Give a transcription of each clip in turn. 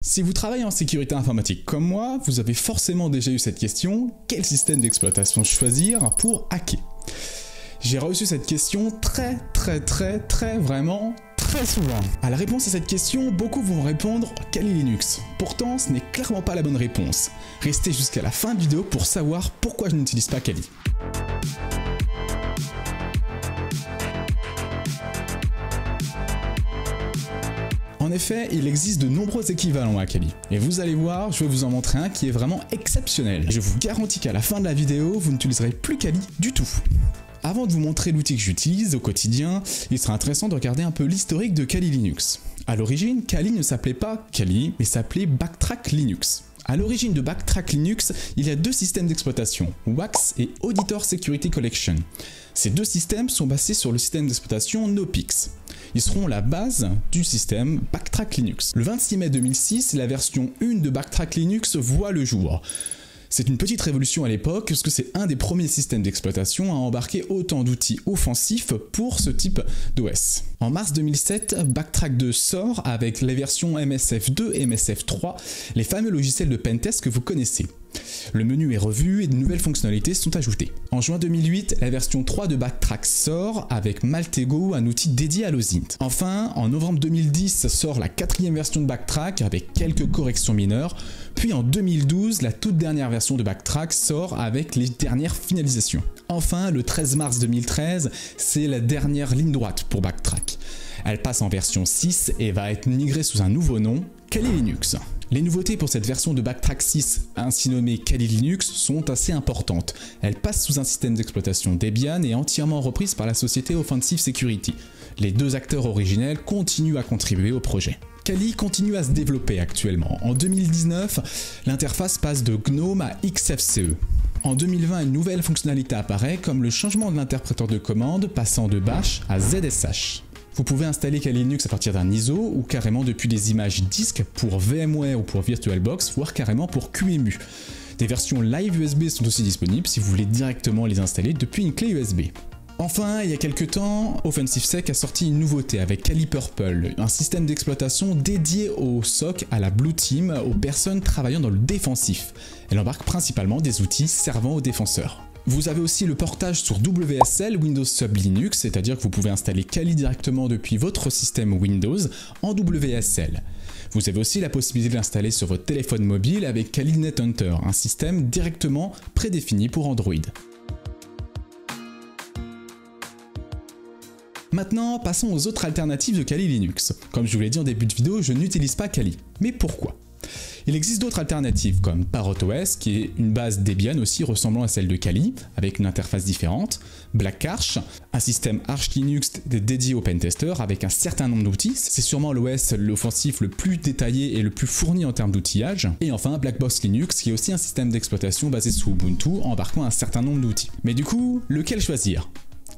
Si vous travaillez en sécurité informatique comme moi, vous avez forcément déjà eu cette question, quel système d'exploitation choisir pour hacker? J'ai reçu cette question vraiment très souvent. À la réponse à cette question, beaucoup vont répondre Kali Linux. Pourtant, ce n'est clairement pas la bonne réponse. Restez jusqu'à la fin de vidéo pour savoir pourquoi je n'utilise pas Kali. En effet, il existe de nombreux équivalents à Kali. Et vous allez voir, je vais vous en montrer un qui est vraiment exceptionnel. Je vous garantis qu'à la fin de la vidéo, vous n'utiliserez plus Kali du tout. Avant de vous montrer l'outil que j'utilise au quotidien, il sera intéressant de regarder un peu l'historique de Kali Linux. A l'origine, Kali ne s'appelait pas Kali, mais s'appelait Backtrack Linux. A l'origine de Backtrack Linux, il y a deux systèmes d'exploitation, WAX et Auditor Security Collection. Ces deux systèmes sont basés sur le système d'exploitation NoPix. Ils seront la base du système Backtrack Linux. Le 26 mai 2006, la version 1 de Backtrack Linux voit le jour. C'est une petite révolution à l'époque, puisque c'est un des premiers systèmes d'exploitation à embarquer autant d'outils offensifs pour ce type d'OS. En mars 2007, Backtrack 2 sort avec les versions MSF2 et MSF3, les fameux logiciels de pentest que vous connaissez. Le menu est revu et de nouvelles fonctionnalités sont ajoutées. En juin 2008, la version 3 de Backtrack sort avec Maltego, un outil dédié à l'OSINT. Enfin, en novembre 2010 sort la 4e version de Backtrack avec quelques corrections mineures. Puis en 2012, la toute dernière version de Backtrack sort avec les dernières finalisations. Enfin, le 13 mars 2013, c'est la dernière ligne droite pour Backtrack. Elle passe en version 6 et va être migrée sous un nouveau nom, Kali Linux. Les nouveautés pour cette version de Backtrack 6, ainsi nommée Kali Linux, sont assez importantes. Elle passe sous un système d'exploitation Debian et est entièrement reprise par la société Offensive Security. Les deux acteurs originels continuent à contribuer au projet. Kali continue à se développer actuellement. En 2019, l'interface passe de GNOME à XFCE. En 2020, une nouvelle fonctionnalité apparaît comme le changement de l'interpréteur de commande passant de Bash à ZSH. Vous pouvez installer Kali Linux à partir d'un ISO ou carrément depuis des images disques pour VMware ou pour VirtualBox, voire carrément pour QEMU. Des versions live USB sont aussi disponibles si vous voulez directement les installer depuis une clé USB. Enfin, il y a quelques temps, OffensiveSec a sorti une nouveauté avec Kali Purple, un système d'exploitation dédié au SOC, à la Blue Team, aux personnes travaillant dans le défensif. Elle embarque principalement des outils servant aux défenseurs. Vous avez aussi le portage sur WSL Windows Sub Linux, c'est-à-dire que vous pouvez installer Kali directement depuis votre système Windows en WSL. Vous avez aussi la possibilité de l'installer sur votre téléphone mobile avec Kali NetHunter, un système directement prédéfini pour Android. Maintenant, passons aux autres alternatives de Kali Linux. Comme je vous l'ai dit en début de vidéo, je n'utilise pas Kali. Mais pourquoi ? Il existe d'autres alternatives comme ParrotOS qui est une base Debian aussi ressemblant à celle de Kali avec une interface différente, BlackArch, un système Arch Linux dédié aux pentesters avec un certain nombre d'outils, c'est sûrement l'OS l'offensif le plus détaillé et le plus fourni en termes d'outillage, et enfin Blackbox Linux qui est aussi un système d'exploitation basé sous Ubuntu embarquant un certain nombre d'outils. Mais du coup, lequel choisir ?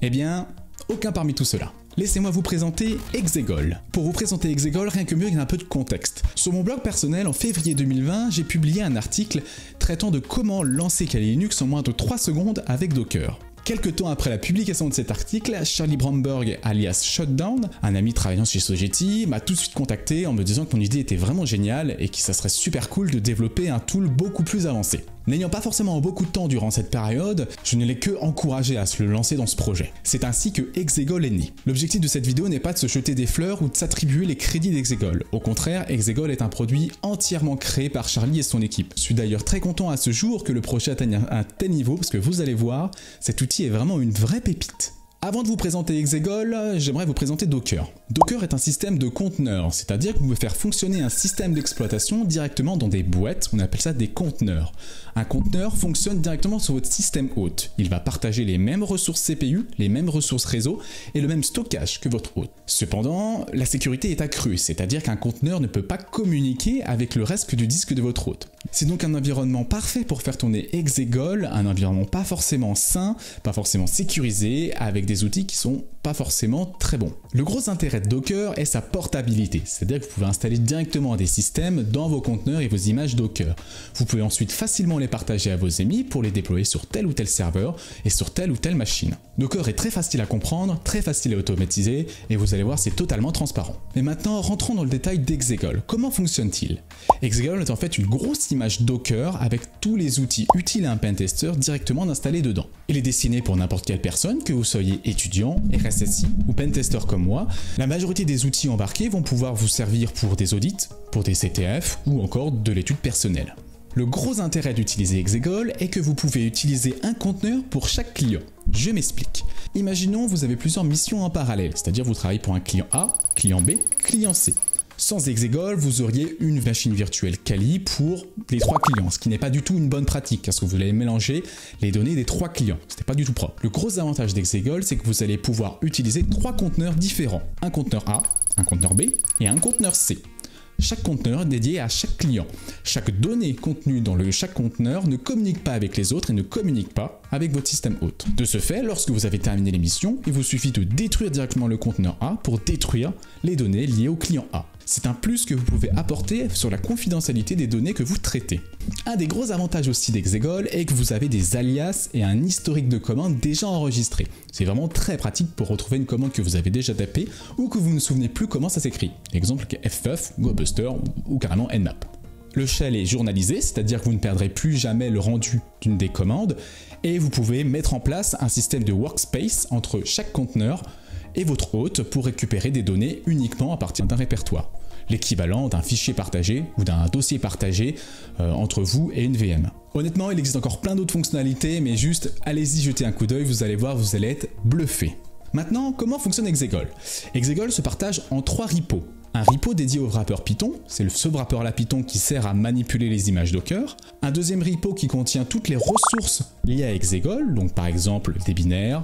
Eh bien, aucun parmi tout cela. Laissez-moi vous présenter Exegol. Pour vous présenter Exegol, rien que mieux, il y a un peu de contexte. Sur mon blog personnel, en février 2020, j'ai publié un article traitant de comment lancer Kali Linux en moins de 3 secondes avec Docker. Quelques temps après la publication de cet article, Charlie Bromberg alias Shutdown, un ami travaillant chez Sogeti, m'a tout de suite contacté en me disant que mon idée était vraiment géniale et que ça serait super cool de développer un tool beaucoup plus avancé. N'ayant pas forcément beaucoup de temps durant cette période, je ne l'ai que encouragé à se lancer dans ce projet. C'est ainsi que Exegol est né. L'objectif de cette vidéo n'est pas de se jeter des fleurs ou de s'attribuer les crédits d'Exegol. Au contraire, Exegol est un produit entièrement créé par Charlie et son équipe. Je suis d'ailleurs très content à ce jour que le projet atteigne un tel niveau parce que vous allez voir, cet outil est vraiment une vraie pépite. Avant de vous présenter Exegol, j'aimerais vous présenter Docker. Docker est un système de conteneurs, c'est-à-dire que vous pouvez faire fonctionner un système d'exploitation directement dans des boîtes, on appelle ça des conteneurs. Un conteneur fonctionne directement sur votre système hôte. Il va partager les mêmes ressources CPU, les mêmes ressources réseau et le même stockage que votre hôte. Cependant, la sécurité est accrue, c'est-à-dire qu'un conteneur ne peut pas communiquer avec le reste du disque de votre hôte. C'est donc un environnement parfait pour faire tourner Exegol, un environnement pas forcément sain, pas forcément sécurisé, avec des outils qui sont pas forcément très bons. Le gros intérêt de Docker est sa portabilité, c'est-à-dire que vous pouvez installer directement des systèmes dans vos conteneurs et vos images Docker. Vous pouvez ensuite facilement les partager à vos amis pour les déployer sur tel ou tel serveur et sur telle ou telle machine. Docker est très facile à comprendre, très facile à automatiser et vous allez voir c'est totalement transparent. Mais maintenant rentrons dans le détail d'Exegol. Comment fonctionne-t-il? Exegol est en fait une grosse image Docker avec tous les outils utiles à un pentester directement installés dedans. Il est destiné pour n'importe quelle personne, que vous soyez étudiant, RSSI ou pentester comme moi. La majorité des outils embarqués vont pouvoir vous servir pour des audits, pour des CTF ou encore de l'étude personnelle. Le gros intérêt d'utiliser Exegol est que vous pouvez utiliser un conteneur pour chaque client. Je m'explique. Imaginons vous avez plusieurs missions en parallèle, c'est-à-dire vous travaillez pour un client A, client B, client C. Sans Exegol, vous auriez une machine virtuelle Kali pour les 3 clients, ce qui n'est pas du tout une bonne pratique, parce que vous allez mélanger les données des 3 clients. Ce n'est pas du tout propre. Le gros avantage d'Exegol, c'est que vous allez pouvoir utiliser 3 conteneurs différents. Un conteneur A, un conteneur B et un conteneur C. Chaque conteneur est dédié à chaque client. Chaque donnée contenue dans chaque conteneur ne communique pas avec les autres et ne communique pas avec votre système hôte. De ce fait, lorsque vous avez terminé l'émission, il vous suffit de détruire directement le conteneur A pour détruire les données liées au client A. C'est un plus que vous pouvez apporter sur la confidentialité des données que vous traitez. Un des gros avantages aussi d'Exegol est que vous avez des alias et un historique de commandes déjà enregistrés. C'est vraiment très pratique pour retrouver une commande que vous avez déjà tapée ou que vous ne vous souvenez plus comment ça s'écrit. Exemple FF, GoBuster ou carrément Nmap. Le shell est journalisé, c'est-à-dire que vous ne perdrez plus jamais le rendu d'une des commandes et vous pouvez mettre en place un système de workspace entre chaque conteneur et votre hôte pour récupérer des données uniquement à partir d'un répertoire. L'équivalent d'un fichier partagé ou d'un dossier partagé entre vous et une VM. Honnêtement, il existe encore plein d'autres fonctionnalités, mais juste allez-y jeter un coup d'œil, vous allez voir, vous allez être bluffé. Maintenant, comment fonctionne Exegol? Exegol se partage en 3 repos. Un repo dédié au wrapper Python, c'est ce wrapper-là Python qui sert à manipuler les images Docker. Un deuxième repo qui contient toutes les ressources liées à Exegol, donc par exemple des binaires,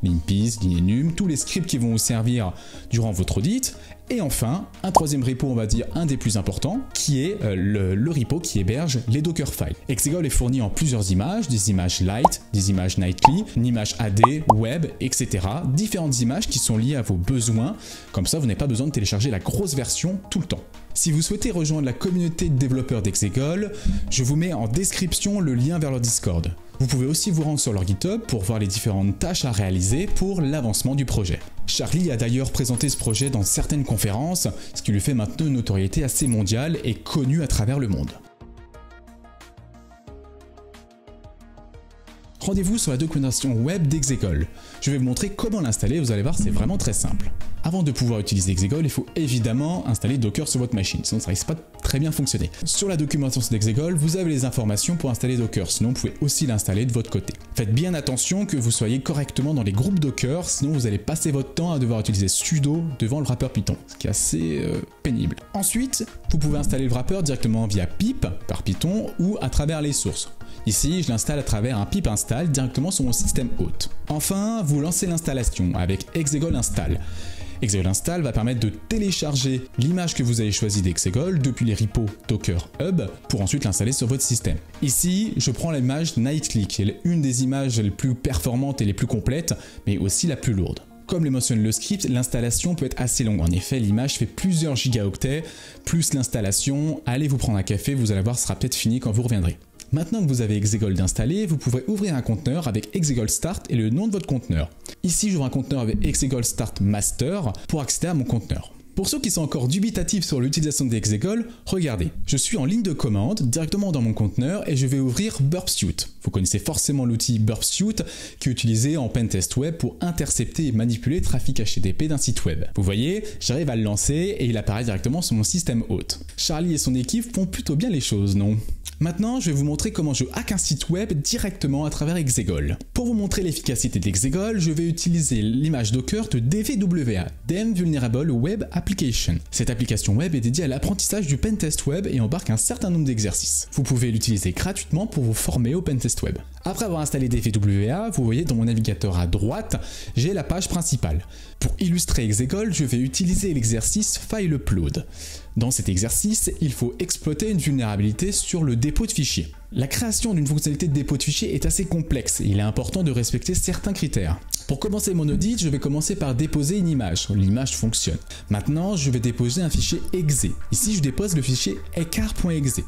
limpis, linenum, tous les scripts qui vont vous servir durant votre audit. Et enfin, un troisième repo, on va dire un des plus importants, qui est le repo qui héberge les Docker files. Exegol est fourni en plusieurs images, des images light, des images nightly, une image AD, web, etc. Différentes images qui sont liées à vos besoins, comme ça vous n'avez pas besoin de télécharger la grosse version tout le temps. Si vous souhaitez rejoindre la communauté de développeurs d'Exegol, je vous mets en description le lien vers leur Discord. Vous pouvez aussi vous rendre sur leur GitHub pour voir les différentes tâches à réaliser pour l'avancement du projet. Charlie a d'ailleurs présenté ce projet dans certaines conférences, ce qui lui fait maintenant une notoriété assez mondiale et connue à travers le monde. Rendez-vous sur la documentation web d'Exegol. Je vais vous montrer comment l'installer, vous allez voir c'est vraiment très simple. Avant de pouvoir utiliser Exegol, il faut évidemment installer Docker sur votre machine, sinon ça risque pas de très bien fonctionner. Sur la documentation d'Exegol, vous avez les informations pour installer Docker, sinon vous pouvez aussi l'installer de votre côté. Faites bien attention que vous soyez correctement dans les groupes Docker, sinon vous allez passer votre temps à devoir utiliser sudo devant le wrapper Python, ce qui est assez pénible. Ensuite, vous pouvez installer le wrapper directement via pip par Python ou à travers les sources. Ici, je l'installe à travers un pip install directement sur mon système hôte. Enfin, vous lancez l'installation avec Exegol install. Exegol install va permettre de télécharger l'image que vous avez choisie d'Exegol depuis les repos Docker Hub pour ensuite l'installer sur votre système. Ici, je prends l'image Nightly qui est une des images les plus performantes et les plus complètes, mais aussi la plus lourde. Comme le mentionne le script, l'installation peut être assez longue. En effet, l'image fait plusieurs gigaoctets, plus l'installation. Allez vous prendre un café, vous allez voir, ce sera peut-être fini quand vous reviendrez. Maintenant que vous avez Exegol installé, vous pourrez ouvrir un conteneur avec Exegol Start et le nom de votre conteneur. Ici, j'ouvre un conteneur avec Exegol Start Master pour accéder à mon conteneur. Pour ceux qui sont encore dubitatifs sur l'utilisation d'Exegol, regardez, je suis en ligne de commande directement dans mon conteneur et je vais ouvrir Burp Suite. Vous connaissez forcément l'outil Burp Suite qui est utilisé en pentest web pour intercepter et manipuler le trafic HTTP d'un site web. Vous voyez, j'arrive à le lancer et il apparaît directement sur mon système hôte. Charlie et son équipe font plutôt bien les choses, non ? Maintenant, je vais vous montrer comment je hack un site web directement à travers Exegol. Pour vous montrer l'efficacité d'Exegol, je vais utiliser l'image Docker de DVWA, Dem Vulnerable Web Application. Cette application web est dédiée à l'apprentissage du pentest web et embarque un certain nombre d'exercices. Vous pouvez l'utiliser gratuitement pour vous former au pentest web. Après avoir installé DVWA, vous voyez dans mon navigateur à droite, j'ai la page principale. Pour illustrer Exegol, je vais utiliser l'exercice File Upload. Dans cet exercice, il faut exploiter une vulnérabilité sur le dépôt de fichiers. La création d'une fonctionnalité de dépôt de fichiers est assez complexe et il est important de respecter certains critères. Pour commencer mon audit, je vais commencer par déposer une image. L'image fonctionne. Maintenant, je vais déposer un fichier exe. Ici, je dépose le fichier ecart.exe.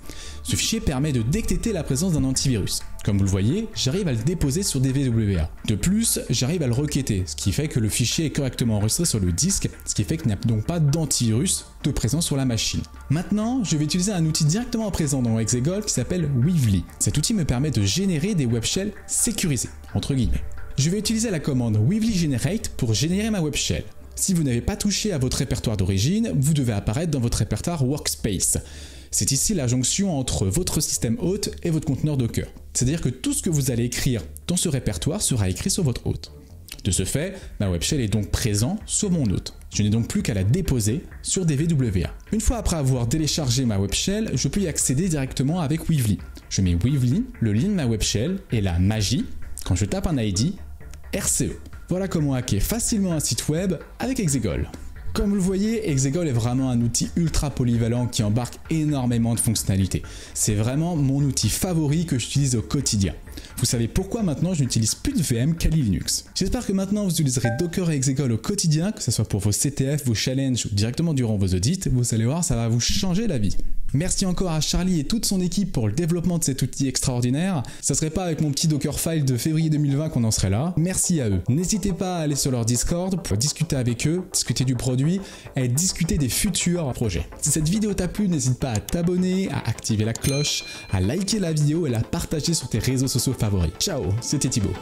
Ce fichier permet de détecter la présence d'un antivirus. Comme vous le voyez, j'arrive à le déposer sur DVWA. De plus, j'arrive à le requêter, ce qui fait que le fichier est correctement enregistré sur le disque, ce qui fait qu'il n'y a donc pas d'antivirus de présent sur la machine. Maintenant, je vais utiliser un outil directement présent dans Exegol qui s'appelle Weavly. Cet outil me permet de générer des web shells sécurisés, entre guillemets. Je vais utiliser la commande Weavly Generate pour générer ma web shell. Si vous n'avez pas touché à votre répertoire d'origine, vous devez apparaître dans votre répertoire Workspace. C'est ici la jonction entre votre système hôte et votre conteneur Docker. C'est-à-dire que tout ce que vous allez écrire dans ce répertoire sera écrit sur votre hôte. De ce fait, ma web shell est donc présente sur mon hôte. Je n'ai donc plus qu'à la déposer sur DVWA. Une fois après avoir téléchargé ma web shell, je peux y accéder directement avec Weavly. Je mets Weavly, le lien de ma web shell et la magie, quand je tape un ID, RCE. Voilà comment hacker facilement un site web avec Exegol. Comme vous le voyez, Exegol est vraiment un outil ultra polyvalent qui embarque énormément de fonctionnalités. C'est vraiment mon outil favori que j'utilise au quotidien. Vous savez pourquoi maintenant je n'utilise plus de VM Kali Linux. J'espère que maintenant vous utiliserez Docker et Exegol au quotidien, que ce soit pour vos CTF, vos challenges ou directement durant vos audits. Vous allez voir, ça va vous changer la vie. Merci encore à Charlie et toute son équipe pour le développement de cet outil extraordinaire. Ça serait pas avec mon petit Dockerfile de février 2020 qu'on en serait là. Merci à eux. N'hésitez pas à aller sur leur Discord pour discuter avec eux, discuter du produit et discuter des futurs projets. Si cette vidéo t'a plu, n'hésite pas à t'abonner, à activer la cloche, à liker la vidéo et la partager sur tes réseaux sociaux favoris. Ciao, c'était Thibaut.